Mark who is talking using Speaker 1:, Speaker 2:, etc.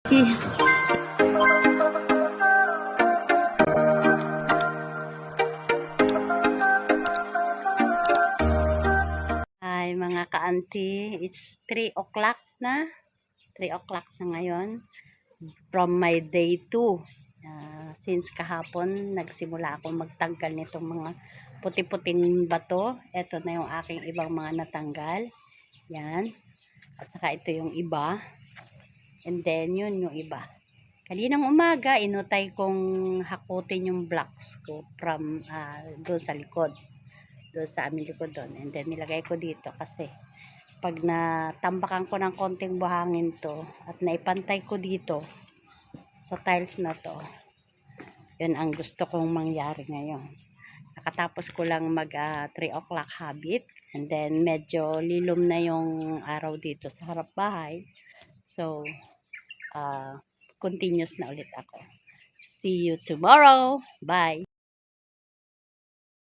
Speaker 1: Hi mga ka-auntie, it's 3 o'clock na. 3 o'clock na ngayon. From my day 2. Since kahapon, nagsimula akong magtanggal nitong mga puti-puting bato. Ito na yung aking ibang mga natanggal. Yan. At saka ito yung iba. And then, yun yung iba. Kaninang umaga, inutay kong hakutin yung blocks ko from doon sa likod. Doon sa aming likod doon. And then, nilagay ko dito kasi pag natambakan ko ng konting buhangin to at naipantay ko dito sa tiles na to, yun ang gusto kong mangyari ngayon. Nakatapos ko lang mag 3 o'clock habit, and then medyo lilom na yung araw dito sa harap bahay, so continuous na ulit ako. See you tomorrow. Bye.